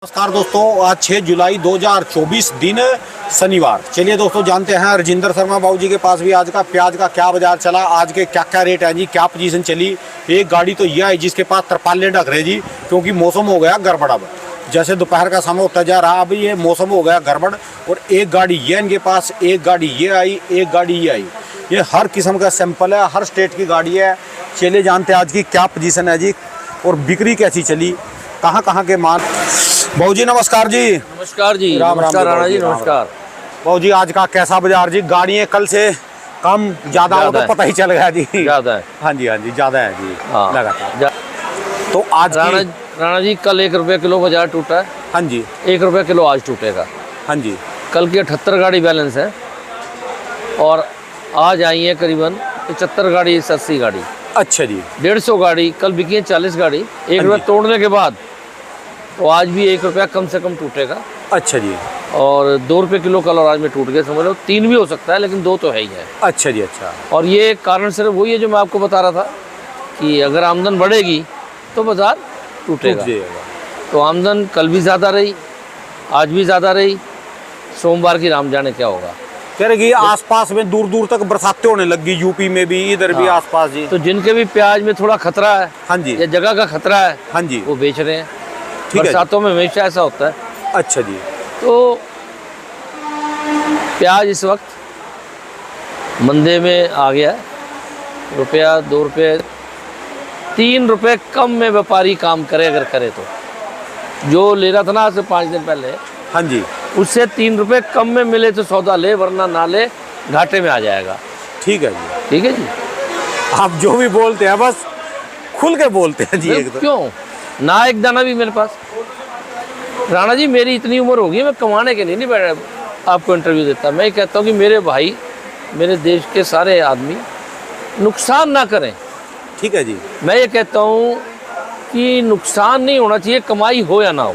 नमस्कार दोस्तों, आज 6 जुलाई 2024 दिन शनिवार। चलिए दोस्तों जानते हैं राजेंद्र शर्मा बाबू जी के पास भी आज का प्याज का क्या बाजार चला, आज के क्या क्या रेट है जी, क्या पोजीशन चली। एक गाड़ी तो यह है जिसके पास तरपाले ढक रहे जी, क्योंकि मौसम हो गया गड़बड़। अब जैसे दोपहर का समय होता जा रहा, अब ये मौसम हो गया गड़बड़। और एक गाड़ी ये इनके पास, एक गाड़ी ये आई, एक गाड़ी ये आई। ये हर किस्म का सैंपल है, हर स्टेट की गाड़ी है। चलिए जानते हैं आज की क्या पोजीशन है जी और बिक्री कैसी चली, कहाँ कहाँ के माल। बाबू जी नमस्कार जी। नमस्कार जी। राम राम नमस्कार राणा जी, नमस्कार। बाबू जी आज का कैसा बाजार जी? गाड़ियाँ कल से कम ज्यादा हो तो पता ही चल गया जी। ज्यादा है। हाँ जी ज्यादा है जी। हाँ। लगातार तो आज राणा जी कल 1 रुपये किलो बाजार टूटा है। हाँ जी 1 रुपये किलो आज टूटेगा। हाँ जी। कल की 78 गाड़ी बैलेंस है और आज आई है करीबन 75 गाड़ी, 80 गाड़ी। अच्छा जी। 150 गाड़ी कल बिकी है, 40 गाड़ी। 1 हाँ रुपये जी। तोड़ने के बाद तो आज भी 1 रुपया कम से कम टूटेगा। अच्छा जी। और 2 रुपये किलो कल और आज में टूट गए, समझ लो 3 भी हो सकता है, लेकिन 2 तो है ही है। अच्छा जी। अच्छा। और ये कारण सिर्फ वही है जो मैं आपको बता रहा था कि अगर आमदन बढ़ेगी तो बाजार टूटेगा। तो आमदन कल भी ज़्यादा रही, आज भी ज़्यादा रही, सोमवार की राम जाने क्या होगा। कह रहे कि आसपास में दूर दूर तक बरसातें होने लगी, यूपी में भी, इधर भी आसपास जी। तो जिनके भी प्याज में थोड़ा खतरा है, हाँ जी, या जगह का खतरा है, हाँ जी, वो बेच रहे हैं। ठीक है। बरसातों में हमेशा ऐसा होता है। अच्छा जी। तो प्याज इस वक्त मंदे में आ गया है। रुपया 2 रुपये 3 रुपये कम में व्यापारी काम करे, अगर करे तो। जो ले रहा था ना आज से 5 दिन पहले, हाँ जी, उससे 3 रुपये कम में मिले तो सौदा ले, वरना ना ले, घाटे में आ जाएगा। ठीक है जी। ठीक है जी। आप जो भी बोलते हैं बस खुल के बोलते हैं जी। एक तो क्यों ना, एक दाना भी मेरे पास। राणा जी मेरी इतनी उम्र होगी, मैं कमाने के लिए नहीं बैठा आपको इंटरव्यू देता। मैं कहता हूँ कि मेरे भाई, मेरे देश के सारे आदमी नुकसान ना करें। ठीक है जी। मैं ये कहता हूँ कि नुकसान नहीं होना चाहिए, कमाई हो या ना हो,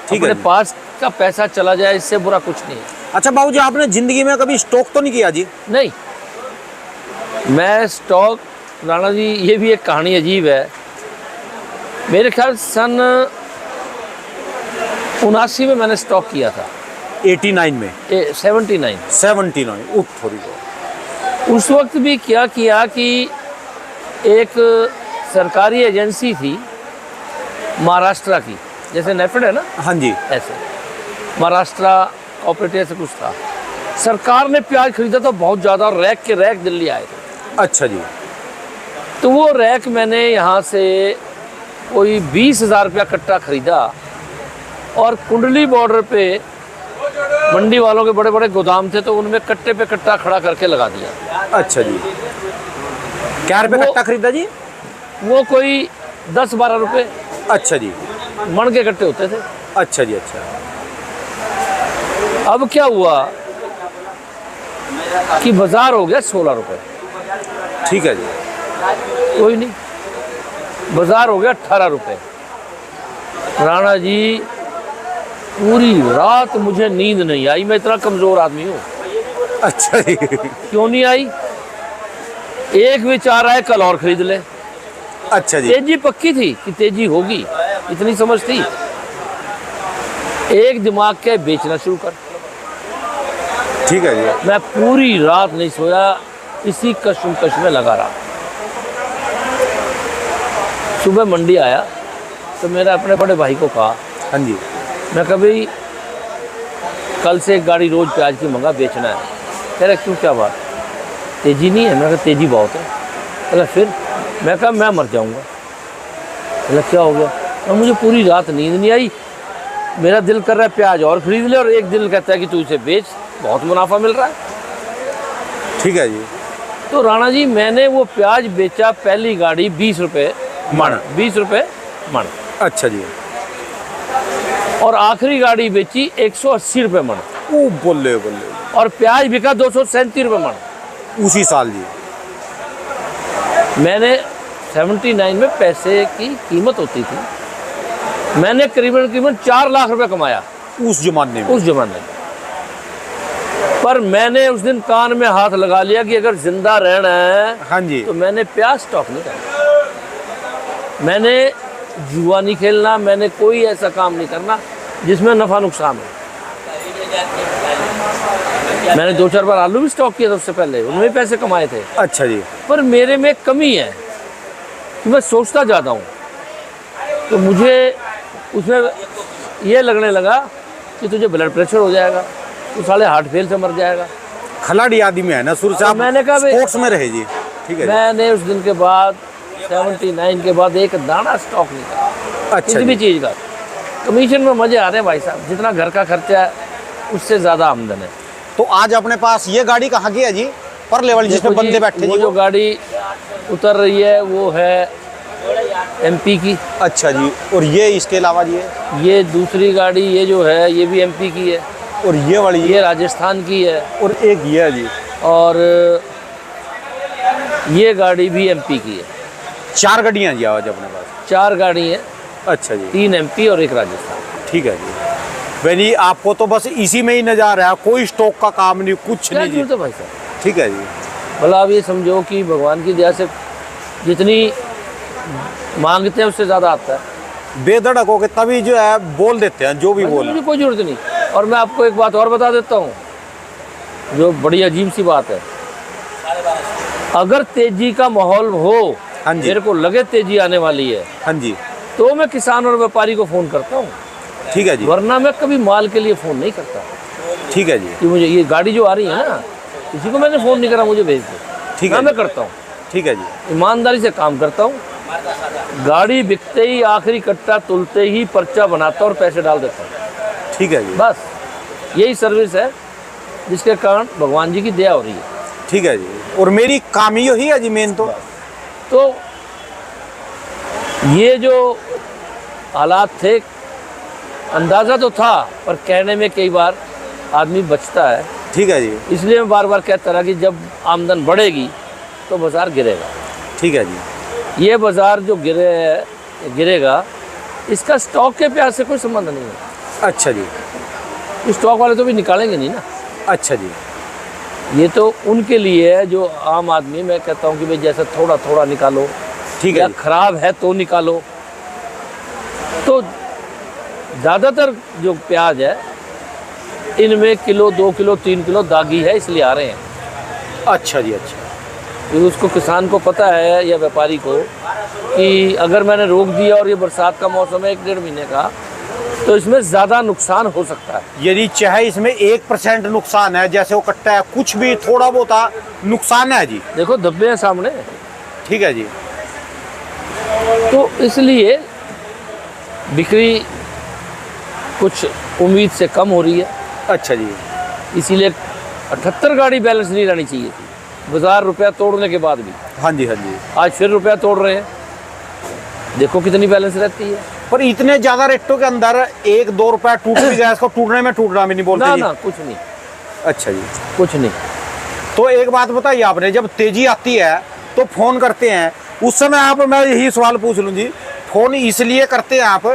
ठीक है अपने जी। पास का पैसा चला जाए, इससे बुरा कुछ नहीं है। अच्छा बाबू जी, आपने जिंदगी में कभी स्टॉक तो नहीं किया जी? नहीं, मैं स्टॉक, राणा जी ये भी एक कहानी अजीब है। मेरे ख्याल सन 79 में मैंने स्टॉक किया था। 89 में? 79 उठ थोड़ी को। उस वक्त भी क्या किया कि एक सरकारी एजेंसी थी महाराष्ट्र की, जैसे नेफेड है ना, हाँ जी, ऐसे महाराष्ट्र ऑपरेटिव से कुछ था। सरकार ने प्याज खरीदा था बहुत ज़्यादा, रैक के रैक दिल्ली आए थे। अच्छा जी। तो वो रैक मैंने यहाँ से कोई 20,000 रुपया कट्टा खरीदा और कुंडली बॉर्डर पे मंडी वालों के बड़े बड़े गोदाम थे, तो उनमें कट्टे पे कट्टा खड़ा करके लगा दिया। अच्छा जी। क्या रुपये कट्टा खरीदा जी? वो कोई 10-12 रुपये अच्छा जी। मण के कट्टे होते थे। अच्छा जी। अच्छा। अब क्या हुआ कि बाजार हो गया 16 रुपये। ठीक है जी। कोई नहीं, बाजार हो गया 18 रुपये। राणा जी पूरी रात मुझे नींद नहीं आई, मैं इतना कमज़ोर आदमी हूँ। अच्छा जी। क्यों नहीं आई? एक विचार आया, कल और खरीद ले। अच्छा जी। तेजी पक्की थी कि तेजी होगी, इतनी समझ थी। एक दिमाग के बेचना शुरू कर। ठीक है जी। मैं पूरी रात नहीं सोया, इसी कश्मकश में लगा रहा। सुबह मंडी आया तो मेरा अपने बड़े भाई को कहा, हाँ जी, मैं कभी कल से एक गाड़ी रोज प्याज की मंगा, बेचना है। कह रहा क्यों, क्या बात, तेजी नहीं है? मैं कहा तेजी बहुत है। बोला फिर? मैं कहा मैं मर जाऊंगा। बोला क्या हो गया? और मुझे पूरी रात नींद नहीं आई, मेरा दिल कर रहा है प्याज और खरीद ले, और एक दिल कहता है कि तू इसे बेच, बहुत मुनाफा मिल रहा है। ठीक है जी। तो राणा जी मैंने वो प्याज बेचा, पहली गाड़ी 20 रुपये मण, 20 रुपये मण। अच्छा जी। और आखिरी गाड़ी बेची 180 रुपये मण। ओ बोले बोले। और प्याज बिका 237 रुपये मण उसी साल जी। मैंने 79 में पैसे की कीमत होती थी, मैंने करीबन 4 लाख रुपए कमाया उस जमाने में। उस जमाने में। पर मैंने उस दिन कान में हाथ लगा लिया कि अगर जिंदा रहना है, हाँ जी, तो मैंने प्याज स्टॉक नहीं करना, मैंने जुआ नहीं खेलना, मैंने कोई ऐसा काम नहीं करना जिसमें नफ़ा नुकसान है। मैंने 2-4 बार आलू भी स्टॉक किया सबसे पहले, उनमें भी पैसे कमाए थे। अच्छा जी। पर मेरे में कमी है कि मैं सोचता ज़्यादा हूँ, तो मुझे उसमें ये लगने लगा कि तुझे ब्लड प्रेशर हो जाएगा, तू साले हार्ट फेल से मर जाएगा। खिलाड़ी आदमी है ना शुरू से, और आप मैंने कहा भाई- स्पोर्ट्स में रहे जी। ठीक है जी। मैंने उस दिन के बाद 79 के बाद एक दाना स्टॉक नहीं करा अच्छा किसी भी जी। चीज़ का। कमीशन में मज़े आ रहे हैं भाई साहब, जितना घर का खर्चा है उससे ज़्यादा आमदन है। तो आज अपने पास ये गाड़ी कहाँ की है जी? परले वाली जिसमें देखो जी, बंदे बैठे वो जी। जो गाड़ी उतर रही है वो है एमपी की। अच्छा जी। और ये इसके अलावा जी ये दूसरी गाड़ी ये जो है ये भी एमपी की है, और ये वाली ये राजस्थान की है, और एक ये है जी। और ये गाड़ी भी एमपी की है। 4 गाड़ियाँ जी आज अपने पास। 4 गाड़ी हैं, अच्छा जी। 3 एमपी और 1 राजस्थान। ठीक है जी। यानी आपको तो बस इसी में ही नजर है, कोई स्टॉक का काम नहीं, कुछ क्या नहीं जी। जरूरत है भाई साहब? ठीक है जी। भला आप ये समझो कि भगवान की दया से जितनी मांगते हैं उससे ज़्यादा आता है। बेधड़क होकर तभी जो है बोल देते हैं जो भी बोल। मुझे कोई ज़रूरत नहीं। और मैं आपको एक बात और बता देता हूँ जो बड़ी अजीब सी बात है। अगर तेजी का माहौल हो, हाँ जी। मेरे को लगे तेजी आने वाली है, हाँ जी। तो मैं किसान और व्यापारी को फ़ोन करता हूँ, ठीक है जी। वरना मैं कभी माल के लिए फ़ोन नहीं करता ठीक है जी। कि मुझे ये गाड़ी जो आ रही है ना, किसी को मैंने फ़ोन नहीं करा मुझे भेज दो। ठीक है मैं जी। करता हूँ, ठीक है जी। ईमानदारी से काम करता हूँ। गाड़ी बिकते ही आखिरी कट्टा तुलते ही पर्चा बनाता और पैसे डाल देता हूँ। ठीक है जी। बस यही सर्विस है जिसके कारण भगवान जी की दया हो रही है। ठीक है जी। और मेरी काम ही यही है जी मेन तो ये जो हालात थे, अंदाज़ा तो था पर कहने में कई बार आदमी बचता है। ठीक है जी। इसलिए मैं बार बार कहता रहा कि जब आमदन बढ़ेगी तो बाज़ार गिरेगा। ठीक है जी। ये बाज़ार जो गिरेगा, इसका स्टॉक के प्यार से कोई संबंध नहीं है। अच्छा जी। स्टॉक वाले तो भी निकालेंगे नहीं ना। अच्छा जी। ये तो उनके लिए है जो आम आदमी। मैं कहता हूँ कि भाई जैसे थोड़ा थोड़ा निकालो, ठीक या है जी। खराब है तो निकालो। तो ज़्यादातर जो प्याज है इनमें किलो 2 किलो 3 किलो दागी है, इसलिए आ रहे हैं। अच्छा जी। अच्छा। क्योंकि उसको किसान को पता है या व्यापारी को कि अगर मैंने रोक दिया और ये बरसात का मौसम है 1-1.5 महीने का, तो इसमें ज़्यादा नुकसान हो सकता है। यदि चाहे इसमें 1% नुकसान है, जैसे वो कट्टा है, कुछ भी थोड़ा बहुत नुकसान है जी। देखो धब्बे हैं सामने। ठीक है जी। तो इसलिए बिक्री कुछ उम्मीद से कम हो रही है। अच्छा जी। इसीलिए 78 गाड़ी बैलेंस नहीं रहनी चाहिए थी बाजार रुपया तोड़ने के बाद भी। हाँ जी। हाँ जी। आज फिर रुपया तोड़ रहे हैं, देखो कितनी बैलेंस रहती है। पर इतने ज्यादा रेटों के अंदर 1-2 रुपया टूट भी जाए, इसको टूटने में टूट रहा भी नहीं बोलते ना जी। ना कुछ नहीं, अच्छा जी। कुछ नहीं। तो एक बात बताइए आपने, जब तेजी आती है तो फोन करते हैं, उस समय आप, मैं यही सवाल पूछ लूँ जी, फोन इसलिए करते हैं आप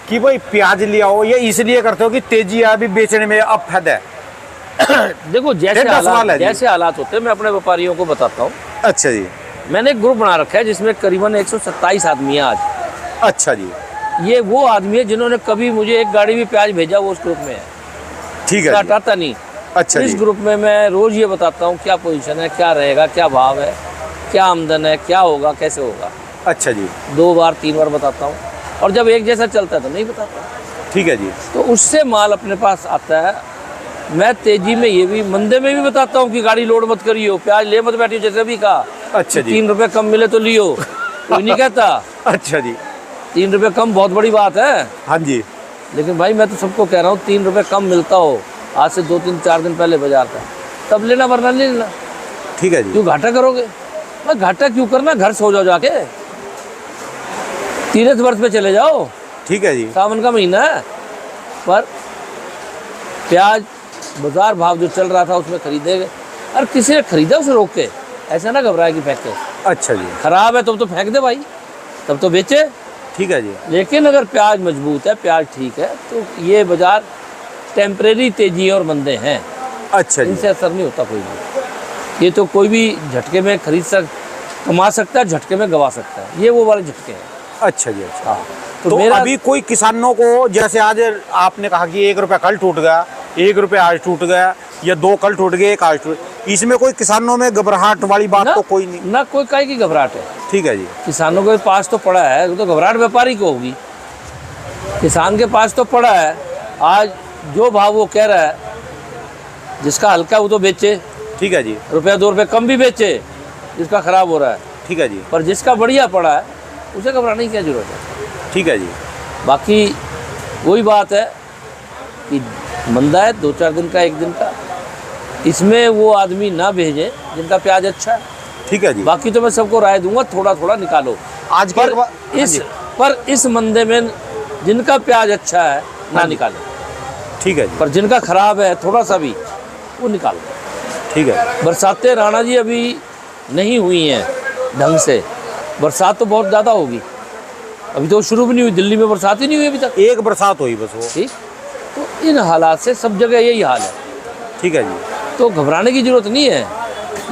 कि भाई प्याज ले आओ, या इसलिए करते हो कि तेजी है अभी बेचने में अब फायदा है? देखो एक सवाल है जी। जैसे हालात होते हैं मैं अपने व्यापारियों को बताता हूँ। अच्छा जी। मैंने एक ग्रुप बना रखा है जिसमें करीबन 127 आदमी हैं आज। अच्छा जी। ये वो आदमी है जिन्होंने कभी मुझे एक गाड़ी भी प्याज भेजा, वो उस ग्रुप में है। ठीक है मैं जी। हटाता नहीं। अच्छा इस जी। ग्रुप में मैं रोज ये बताता हूँ क्या पोजीशन है, क्या रहेगा, क्या भाव है, क्या आमदन है, क्या होगा, कैसे होगा। अच्छा जी। 2 बार 3 बार बताता हूँ, और जब एक जैसा चलता है तो नहीं बताता। ठीक है जी। तो उससे माल अपने पास आता है। मैं तेजी में ये भी, मंदे में भी बताता हूँ कि गाड़ी लोड मत करियो, प्याज ले मत बैठियो, जैसे भी कहा। अच्छा जी। 3 रुपये कम मिले तो लियो, कोई नहीं कहता। अच्छा जी। 3 रुपये कम बहुत बड़ी बात है। हाँ जी। लेकिन भाई मैं तो सबको कह रहा हूँ 3 रुपये कम मिलता हो आज से 2-3-4 दिन पहले बाजार का, तब लेना, वरना नहीं लेना। ठीक है जी। क्यों घाटा करोगे? मैं घाटा क्यों करना, घर सो जाओ जाके, तीर्थ वर्ष पे चले जाओ। ठीक है जी। सावन का महीना है। पर प्याज बाजार भाव जो चल रहा था उसमें खरीदेगे, और किसी ने खरीदा उसे रोक के, ऐसा ना घबराए कि फेंके। अच्छा जी। खराब है तब तो फेंक दे भाई, तब तो बेचे। ठीक है जी। लेकिन अगर प्याज मजबूत है, प्याज ठीक है, तो ये बाजार टेम्परेरी तेजी और मंदे हैं। अच्छा जी। इनसे असर नहीं होता कोई भी। ये तो कोई भी झटके में कमा सकता है, झटके में गवा सकता है। ये वो वाले झटके हैं। अच्छा जी। अच्छा। हाँ। तो अभी कोई किसानों को, जैसे आज आपने कहा कि 1 रुपया कल टूट गया, 1 रुपया आज टूट गया, या 2 कल टूट गए, 1 आज टूट, इसमें कोई किसानों में घबराहट वाली बात तो कोई नहीं ना, कोई काहे की घबराहट है। ठीक है जी। किसानों के पास तो पड़ा है, वो तो घबराहट व्यापारी को होगी। किसान के पास तो पड़ा है, आज जो भाव वो कह रहा है, जिसका हल्का वो तो बेचे, ठीक है जी, रुपया 2 रुपये कम भी बेचे, जिसका खराब हो रहा है। ठीक है जी, पर जिसका बढ़िया पड़ा है उसे घबराने की क्या जरूरत है। ठीक है जी। बाकी वही बात है कि मंदा है 2-4 दिन का, 1 दिन का, इसमें वो आदमी ना भेजे जिनका प्याज अच्छा है। ठीक है जी। बाकी तो मैं सबको राय दूंगा, थोड़ा थोड़ा निकालो। आज पर इस मंदे में जिनका प्याज अच्छा है ना निकालें। ठीक है जी। पर जिनका खराब है थोड़ा सा भी, वो निकालो। ठीक है। बरसातें राणा जी अभी नहीं हुई हैं ढंग से, बरसात तो बहुत ज़्यादा होगी, अभी तो शुरू भी नहीं हुई, दिल्ली में बरसात ही नहीं हुई अभी तक। एक बरसात हुई बस वो। ठीक, तो इन हालात से सब जगह यही हाल है। ठीक है जी। तो घबराने की ज़रूरत नहीं है,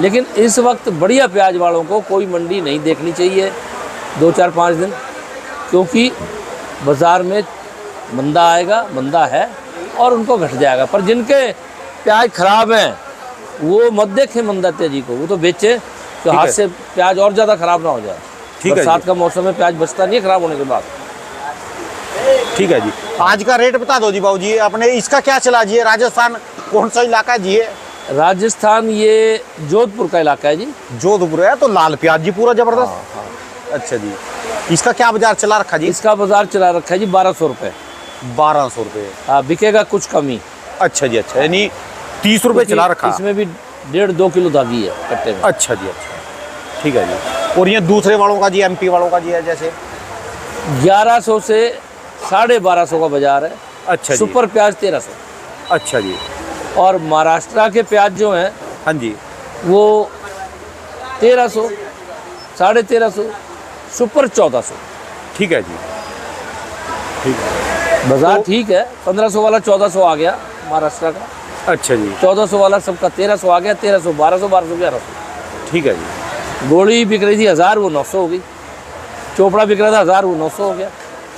लेकिन इस वक्त बढ़िया प्याज वालों को कोई मंडी नहीं देखनी चाहिए 2-4-5 दिन, क्योंकि बाज़ार में मंदा आएगा, मंदा है, और उनको घट जाएगा। पर जिनके प्याज खराब हैं वो मत देखें मंदा तेजी को, वो तो बेचे तो हाथ से प्याज और ज़्यादा खराब ना हो जाए। ठीक है। बरसात का मौसम में प्याज बचता नहीं है खराब होने के बाद। ठीक है जी। आज का रेट बता दो जी बाबू जी, अपने इसका क्या चला जी? राजस्थान कौन सा इलाका है जी? राजस्थान ये जोधपुर का इलाका है जी। जोधपुर है तो लाल प्याज जी पूरा जबरदस्त। अच्छा जी। इसका क्या बाजार चला रखा जी? इसका बाजार चला रखा है जी 1200 रुपये। 1200 रुपये। हाँ, बिकेगा कुछ कमी। अच्छा जी। अच्छा, यानी 30 रुपये चला रखा। इसमें भी 1.5-2 किलो दागी है कट्टे में। अच्छा जी। अच्छा, ठीक है जी। और ये दूसरे वालों का जी, MP वालों का जी है जैसे 1100 से 1250 का बाजार है। अच्छा जी। सुपर प्याज 1300। अच्छा जी। और महाराष्ट्र के प्याज जो हैं, हाँ जी, वो 1300, 1350, सुपर 1400। ठीक है जी। ठीक है। बाजार ठीक है, 1500 वाला 1400 आ गया महाराष्ट्र का। अच्छा जी। 1400 वाला सबका 1300 आ गया, 1300, 1200, 1200, 1100। ठीक है जी। गोली बिक रही थी 1000, वो 900 हो गई। चोपड़ा बिक रहा था 1000, वो 900 हो गया।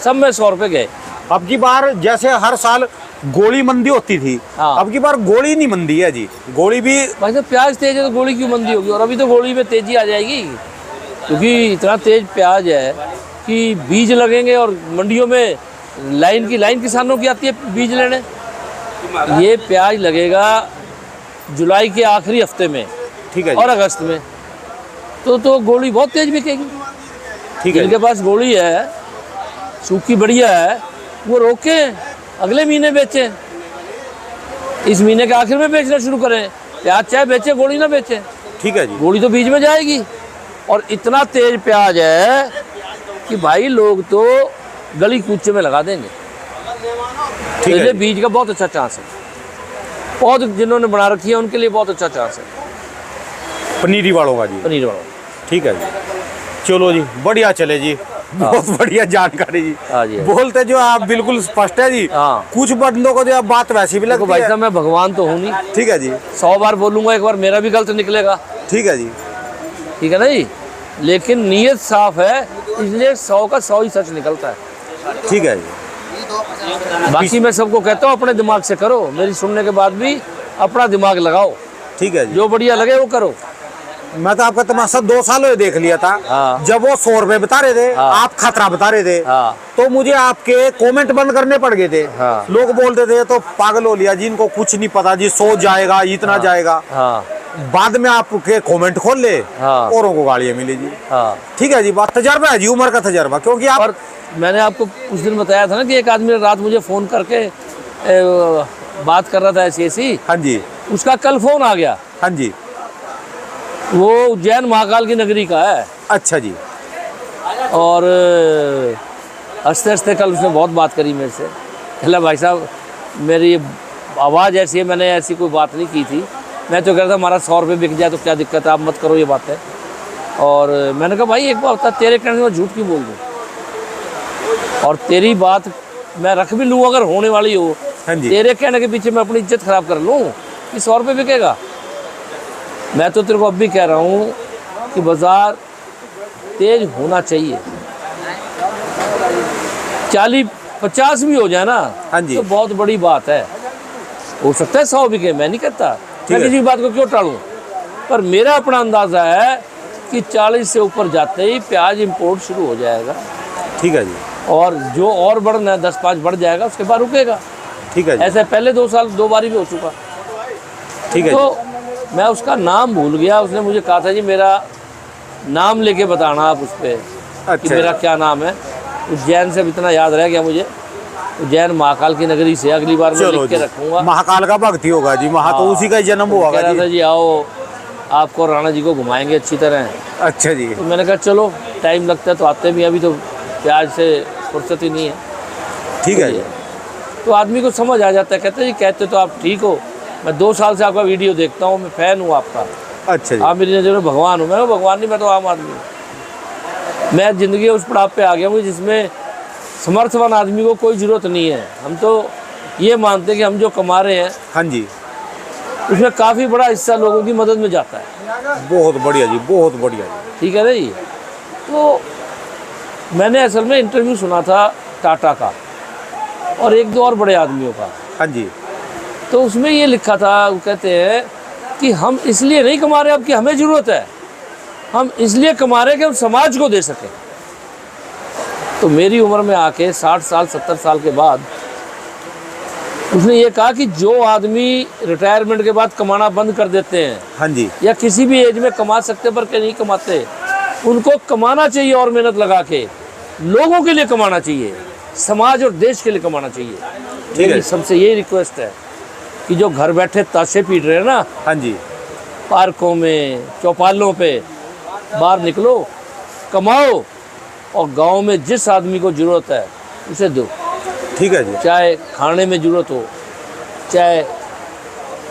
सब में 100 रुपये गए। अब की बार जैसे हर साल गोली मंदी होती थी, हाँ। अब की बार गोली नहीं मंदी है जी। गोली भी भाई साहब प्याज तेज है तो गोली क्यों मंदी होगी? और अभी तो गोली में तेजी आ जाएगी, क्योंकि इतना तेज प्याज है कि बीज लगेंगे और मंडियों में लाइन किसानों की आती है बीज लेने। ये प्याज लगेगा जुलाई के आखिरी हफ्ते में। ठीक है और अगस्त में तो गोली बहुत तेज बिकेगी। ठीक है। जिनके पास गोली है, सूखी बढ़िया है, वो रोके अगले महीने बेचें, इस महीने के आखिर में बेचना शुरू करें। प्याज चाहे बेचें, गोली ना बेचें। ठीक है जी। गोली तो बीज में जाएगी। और इतना तेज प्याज है कि भाई लोग तो गली कूचे में लगा देंगे। ठीक है। बीज का बहुत अच्छा चांस है, पौध जिन्होंने बना रखी है उनके लिए बहुत अच्छा चांस है। पनीरी वालों का जी। पनीर वालों। ठीक है जी। चलो जी, बढ़िया चले जी, बहुत बढ़िया जानकारी जी। हाँ जी। बोलते जो आप बिल्कुल स्पष्ट है जी। हाँ। कुछ बंदों को जो आप बात वैसी भी लगती भाई है। साहब मैं भगवान तो हूँ नहीं, ठीक है जी। 100 बार बोलूँगा, एक बार मेरा भी गलत निकलेगा। ठीक है जी। ठीक है ना जी, लेकिन नीयत साफ है, इसलिए 100 का 100 ही सच निकलता है। ठीक है जी। बाकी मैं सबको कहता हूँ अपने दिमाग से करो, मेरी सुनने के बाद भी अपना दिमाग लगाओ, ठीक है जी। जो बढ़िया लगे वो करो। मैं तो आपका तमाशा 2 साल हुए देख लिया था। हाँ। जब वो 100 रुपए बता रहे थे, हाँ। आप खतरा बता रहे थे, हाँ। तो मुझे आपके कमेंट बंद करने पड़ गए थे। हाँ। लोग बोलते थे तो पागल हो लिया जी, इनको कुछ नहीं पता जी, 100 जाएगा, इतना जाएगा। हाँ। बाद में आपके कमेंट खोल ले, हाँ। औरों को गालियां मिली जी। हाँ। ठीक है जी, बात तजर्बा है जी, उम्र का तजर्बा, क्योंकि आप और मैंने आपको उस दिन बताया था ना कि एक आदमी ने रात मुझे फ़ोन करके बात कर रहा था ऐसी। हाँ जी। उसका कल फ़ोन आ गया। हाँ जी। वो उज्जैन महाकाल की नगरी का है। अच्छा जी। और हंसते हंसते कल उसने बहुत बात करी मेरे से। कहला भाई साहब मेरी आवाज़ ऐसी है, मैंने ऐसी कोई बात नहीं की थी, मैं तो कह रहा था हमारा 100 रुपये बिक जाए तो क्या दिक्कत है, आप मत करो ये बातें। और मैंने कहा भाई एक बात बता, तेरे कहने से मैं झूठ क्यों बोल दूँ, और तेरी बात मैं रख भी लूँ अगर होने वाली हो। हाँ जी। तेरे कहने के पीछे मैं अपनी इज्जत ख़राब कर लूँ कि 100 रुपये बिकेगा? मैं तो तेरे को अब भी कह रहा हूँ कि बाज़ार तेज होना चाहिए। 40-50 भी हो जाए ना, हाँ जी। तो बहुत बड़ी बात है। हो सकता है 100 बिके, मैं नहीं कहता, मैं है। किसी बात को क्यों टालूं, पर मेरा अपना अंदाज़ा है कि 40 से ऊपर जाते ही प्याज इंपोर्ट शुरू हो जाएगा। ठीक है जी। और जो और बढ़ना है 10-5 बढ़ जाएगा, उसके बाद रुकेगा। ठीक है जी। ऐसे पहले 2 साल 2 बारी भी हो चुका। ठीक है तो मैं उसका नाम भूल गया, उसने मुझे कहा था जी मेरा नाम लेके बताना आप उस पर कि अच्छा मेरा क्या नाम है। उज्जैन से अब इतना याद रह गया मुझे, उज्जैन महाकाल की नगरी से, अगली बार मैं चलो लिख के जी, रखूंगा। महाकाल का भक्ति होगा जी, वहाँ तो हाँ। उसी का ही जन्म हुआ कह रहा जी। था जी आओ आपको राणा जी को घुमाएंगे अच्छी तरह। अच्छा जी। तो मैंने कहा चलो, टाइम लगता है तो आते भी, अभी तो प्याज से फुर्सत ही नहीं है। ठीक है जी। तो आदमी को समझ आ जाता है, कहते जी कहते तो आप ठीक हो, मैं 2 साल से आपका वीडियो देखता हूँ, मैं फ़ैन हूँ आपका, अच्छा जी। आप मेरी नज़र में भगवान हूँ। मैं भगवान नहीं, मैं तो आम आदमी हूँ। मैं ज़िंदगी उस पड़ाव पे आ गया हूँ जिसमें समर्थवान आदमी को कोई ज़रूरत नहीं है। हम तो ये मानते हैं कि हम जो कमा रहे हैं हाँ जी। उसमें काफ़ी बड़ा हिस्सा लोगों की मदद में जाता है। बहुत बढ़िया जी, बहुत बढ़िया जी। ठीक है ना जी। तो मैंने असल में इंटरव्यू सुना था टाटा का और 1-2 और बड़े आदमियों का। हाँ जी। तो उसमें ये लिखा था, वो कहते हैं कि हम इसलिए नहीं कमा रहे अब कि हमें ज़रूरत है, हम इसलिए कमा रहे हैं कि हम समाज को दे सकें। तो मेरी उम्र में आके 60 साल 70 साल के बाद उसने ये कहा कि जो आदमी रिटायरमेंट के बाद कमाना बंद कर देते हैं, हाँ जी। या किसी भी एज में कमा सकते पर के नहीं कमाते, उनको कमाना चाहिए और मेहनत लगा के, लोगों के लिए कमाना चाहिए, समाज और देश के लिए कमाना चाहिए। ठीक है। मेरी सबसे यही रिक्वेस्ट है कि जो घर बैठे ताशे पीट रहे हैं ना, हाँ जी। पार्कों में, चौपालों पे, बाहर निकलो, कमाओ और गांव में जिस आदमी को ज़रूरत है उसे दो। ठीक है जी। चाहे खाने में ज़रूरत हो, चाहे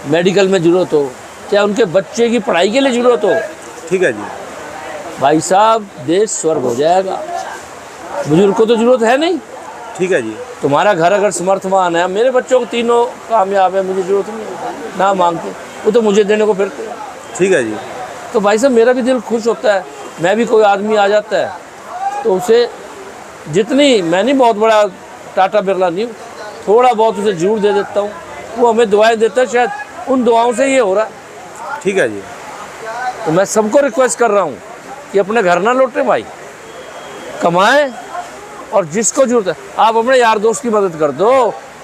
मेडिकल में ज़रूरत हो, चाहे उनके बच्चे की पढ़ाई के लिए ज़रूरत हो, ठीक है जी। भाई साहब देश स्वर्ग हो जाएगा। बुजुर्ग को तो ज़रूरत है नहीं। ठीक है जी। तुम्हारा घर अगर समर्थवान है, मेरे बच्चों को तीनों कामयाब है, मुझे ज़रूरत नहीं है, ना मांगते, वो तो मुझे देने को फिरते हैं। ठीक है जी। तो भाई साहब मेरा भी दिल खुश होता है। मैं भी कोई आदमी आ जाता है तो उसे जितनी, मैं नहीं बहुत बड़ा टाटा बिरला नहीं हूँ, थोड़ा बहुत उसे जरूर दे देता हूँ। वो हमें दुआएं देता है, शायद उन दुआओं से ये हो रहा है। ठीक है जी। तो मैं सबको रिक्वेस्ट कर रहा हूँ कि अपने घर ना लौटें भाई, कमाएं और जिसको जरूरत है आप अपने यार दोस्त की मदद कर दो,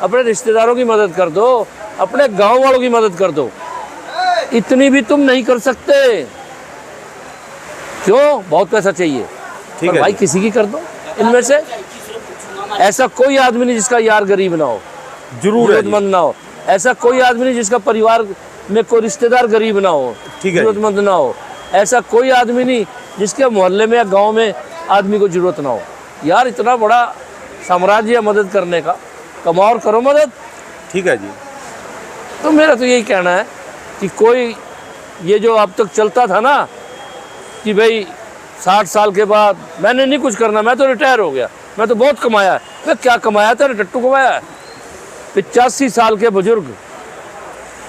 अपने रिश्तेदारों की मदद कर दो, अपने गांव वालों की मदद कर दो। इतनी भी तुम नहीं कर सकते, क्यों? बहुत पैसा चाहिए। ठीक पर है भाई जी। किसी की कर दो। इनमें से ऐसा कोई आदमी नहीं जिसका यार गरीब ना हो, जरूर है जी। जरूरतमंद ना हो। ऐसा कोई आदमी नहीं जिसका परिवार में कोई रिश्तेदार गरीब ना हो, ठीक है जी। जरूरतमंद ना हो। ऐसा कोई आदमी नहीं जिसके मोहल्ले में या गांव में आदमी को जरूरत ना हो। यार इतना बड़ा साम्राज्य है मदद करने का, कमाओ और करो मदद। ठीक है जी। तो मेरा तो यही कहना है कि कोई ये जो अब तक चलता था ना कि भाई 60 साल के बाद मैंने नहीं कुछ करना, मैं तो रिटायर हो गया, मैं तो बहुत कमाया है। मैं क्या कमाया था? टट्टू कमाया है। 85 साल के बुजुर्ग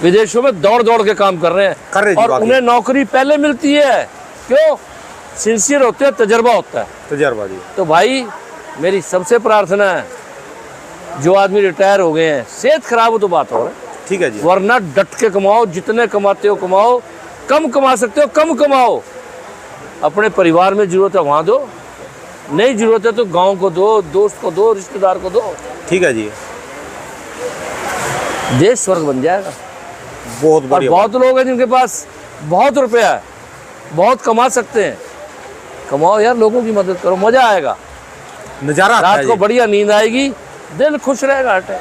विदेशों में दौड़ दौड़ के काम कर रहे हैं और उन्हें नौकरी पहले मिलती है। क्यों? सिंसियर होते हैं, तजर्बा होता है। तजर्बा जी। तो भाई मेरी सबसे प्रार्थना है, जो आदमी रिटायर हो गए हैं, सेहत खराब हो तो बात हो रहा है, ठीक है जी। वरना डट के कमाओ, जितने कमाते हो कमाओ, कम कमा सकते हो कम कमाओ, अपने परिवार में जरूरत है वहाँ दो, नहीं जरूरत है तो गांव को दो, दोस्त को दो, रिश्तेदार को दो। ठीक है जी। देश स्वर्ग बन जाएगा। बहुत और बढ़िया। बहुत लोग हैं जिनके पास बहुत रुपया है, बहुत कमा सकते हैं। कमाओ यार, लोगों की मदद करो, मजा आएगा, नज़ारा आता है रात को जी। बढ़िया नींद आएगी, दिल खुश रहेगा। हटे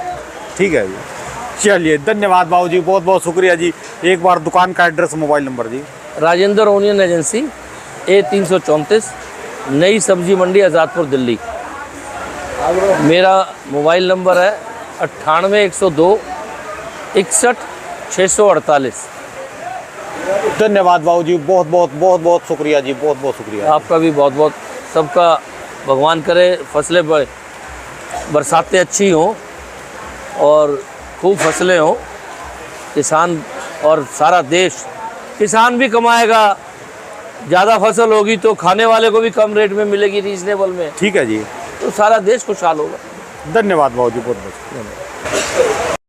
ठीक है जी। चलिए धन्यवाद बाबू जी, बहुत बहुत शुक्रिया जी। एक बार दुकान का एड्रेस, मोबाइल नंबर जी। राजेंद्र ओनियन एजेंसी, A334, नई सब्जी मंडी, आज़ादपुर, दिल्ली। मेरा मोबाइल नंबर है 98 102 61 648। धन्यवाद बाबू जी, बहुत बहुत शुक्रिया जी, बहुत बहुत शुक्रिया। आपका भी बहुत बहुत, सबका भगवान करे फसलें बरसातें अच्छी हों और खूब फसलें हों, किसान और सारा देश। किसान भी कमाएगा, ज़्यादा फसल होगी तो खाने वाले को भी कम रेट में मिलेगी, रीजनेबल में, ठीक है जी। तो सारा देश खुशहाल होगा। धन्यवाद भाऊ जी, बहुत बहुत।